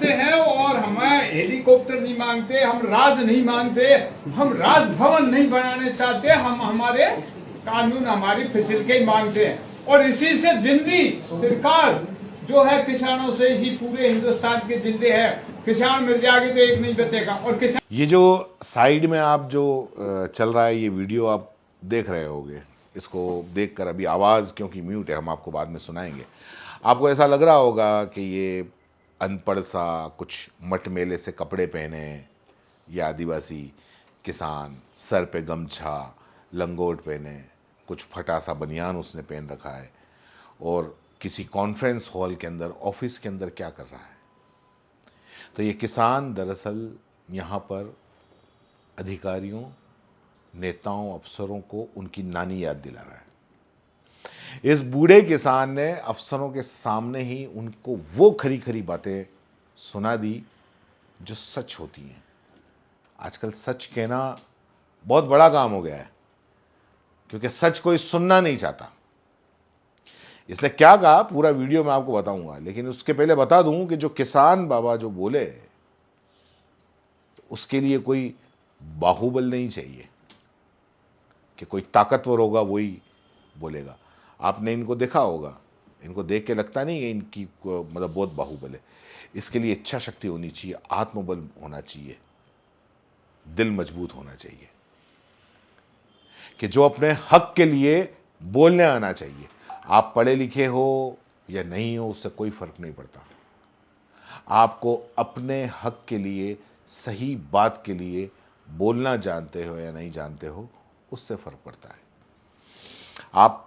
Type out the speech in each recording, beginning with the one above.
मांगते हैं और हमें हेलीकॉप्टर नहीं मांगते, हम राज नहीं मांगते, हम राजभवन नहीं बनाने चाहते, हम हमारे कानून हमारी फैसिलिटी मांगते हैं। और इसी से जिंदी सरकार जो है किसानों से ही पूरे हिंदुस्तान के जिंदे है। किसान मिल जाएंगे तो एक नहीं बचेगा। और किसान ये जो साइड में आप जो चल रहा है ये वीडियो आप देख रहे होंगे, इसको देखकर अभी आवाज़ क्योंकि म्यूट है, हम आपको बाद में सुनाएंगे। आपको ऐसा लग रहा होगा कि ये अनपढ़ सा कुछ मटमेले से कपड़े पहने ये आदिवासी किसान, सर पे गमछा लंगोट पहने, कुछ फटा सा बनियान उसने पहन रखा है और किसी कॉन्फ्रेंस हॉल के अंदर ऑफिस के अंदर क्या कर रहा है। तो ये किसान दरअसल यहाँ पर अधिकारियों, नेताओं, अफसरों को उनकी नानी याद दिला रहा है। इस बूढ़े किसान ने अफसरों के सामने ही उनको वो खरी खरी बातें सुना दी जो सच होती हैं। आजकल सच कहना बहुत बड़ा काम हो गया है क्योंकि सच कोई सुनना नहीं चाहता। इसने क्या कहा पूरा वीडियो मैं आपको बताऊंगा, लेकिन उसके पहले बता दूं कि जो किसान बाबा जो बोले उसके लिए कोई बाहुबल नहीं चाहिए कि कोई ताकतवर होगा वही बोलेगा। आपने इनको देखा होगा, इनको देख के लगता नहीं है इनकी मतलब बहुत बाहुबल है। इसके लिए इच्छा शक्ति होनी चाहिए, आत्मबल होना चाहिए, दिल मजबूत होना चाहिए कि जो अपने हक के लिए बोलने आना चाहिए। आप पढ़े लिखे हो या नहीं हो उससे कोई फर्क नहीं पड़ता। आपको अपने हक के लिए, सही बात के लिए बोलना जानते हो या नहीं जानते हो उससे फर्क पड़ता है। आप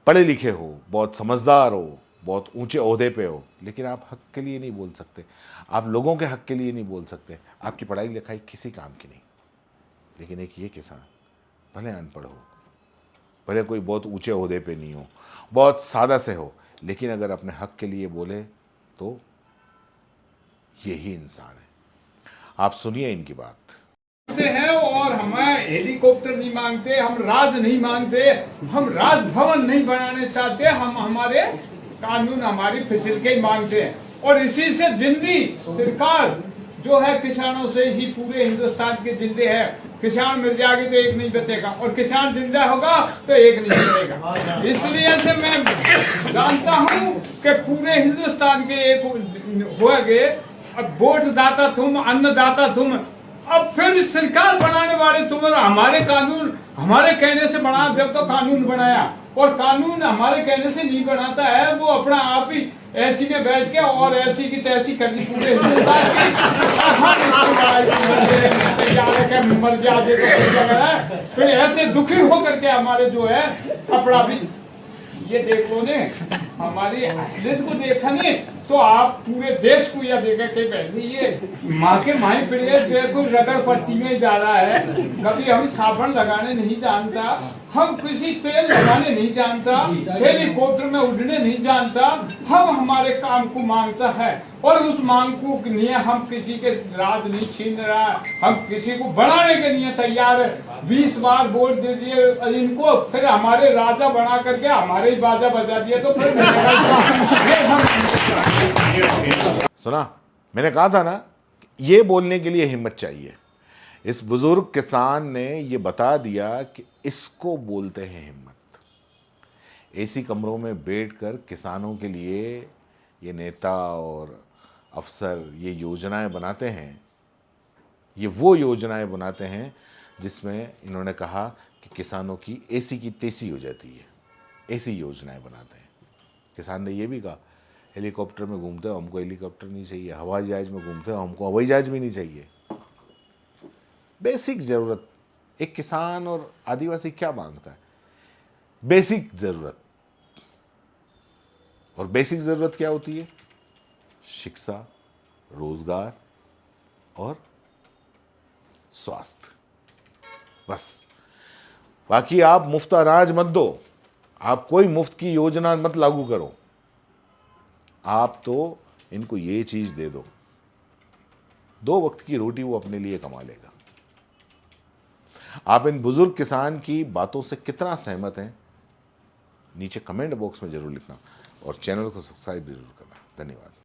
पढ़े लिखे हो, बहुत समझदार हो, बहुत ऊंचे ओहदे पे हो, लेकिन आप हक के लिए नहीं बोल सकते, आप लोगों के हक के लिए नहीं बोल सकते। आपकी पढ़ाई लिखाई किसी काम की नहीं। लेकिन एक ये किसान भले अनपढ़ हो, भले कोई बहुत ऊंचे ओहदे पे नहीं हो, बहुत सादा से हो, लेकिन अगर अपने हक के लिए बोले तो यही इंसान है। आप सुनिए इनकी बात। हैं और हमें हेलीकॉप्टर नहीं मांगते, हम राज नहीं मांगते, हम राजभवन नहीं बनाने चाहते, हम हमारे कानून हमारी फैसिलिटी मांगते हैं। और इसी से जिंदी सरकार जो है किसानों से ही पूरे हिंदुस्तान के जिंदे है। किसान मिल जाएंगे तो एक नहीं बचेगा और किसान जिंदा होगा तो एक नहीं बचेगा। इसलिए से मैं जानता हूँ कि पूरे हिंदुस्तान के एक होंगे। अब वोट दाता तुम, अन्नदाता तुम, अब फिर सरकार बनाने वाले तुम। हमारे कानून हमारे कहने से बना, जब तो कानून बनाया और कानून हमारे कहने से नहीं बनाता है, वो अपना आप ही ऐसी में बैठ के और ऐसी की तैसी कर दी पूरे हिंदुस्तान की मर जाते फिर ऐसे दुखी होकर के हमारे जो है अपना भी ये देख लो ने हमारी हालत को देखा नहीं तो आप पूरे देश को यह देखा कि पहले ये माँ के माही फिर कोई रगड़ पट्टी में जा रहा है। कभी हम साबुन लगाने नहीं जानता, हम किसी तेल लगाने नहीं जानता, हेलीकॉप्टर में उड़ने नहीं जानता, हम हमारे काम को मांगता है और उस मांग को लिए हम किसी के राज नहीं छीन रहा है, हम किसी को बनाने के लिए तैयार है। 20 बार वोट दे दिए इनको, फिर हमारे राजा बना करके हमारे ही बाजा बजा दिए तो फिर सुना, मैंने कहा था ना, ये बोलने के लिए हिम्मत चाहिए। इस बुजुर्ग किसान ने ये बता दिया कि इसको बोलते हैं हिम्मत। एसी कमरों में बैठकर किसानों के लिए ये नेता और अफसर ये योजनाएं बनाते हैं। ये वो योजनाएं बनाते हैं जिसमें इन्होंने कहा कि किसानों की एसी की तेसी हो जाती है। ऐसी योजनाएं बनाते हैं। किसान ने ये भी कहा हेलीकॉप्टर में घूमते हो, हमको हेलीकॉप्टर नहीं चाहिए। हवाई जहाज में घूमते हो, हमको हवाई जहाज भी नहीं चाहिए। बेसिक ज़रूरत एक किसान और आदिवासी क्या मांगता है? बेसिक ज़रूरत। और बेसिक ज़रूरत क्या होती है? शिक्षा, रोजगार और स्वास्थ्य, बस। बाकी आप मुफ्त अनाज मत दो, आप कोई मुफ्त की योजना मत लागू करो, आप तो इनको ये चीज दे दो, 2 वक्त की रोटी वो अपने लिए कमा लेगा। आप इन बुजुर्ग किसान की बातों से कितना सहमत हैं नीचे कमेंट बॉक्स में जरूर लिखना और चैनल को सब्सक्राइब जरूर करना। धन्यवाद।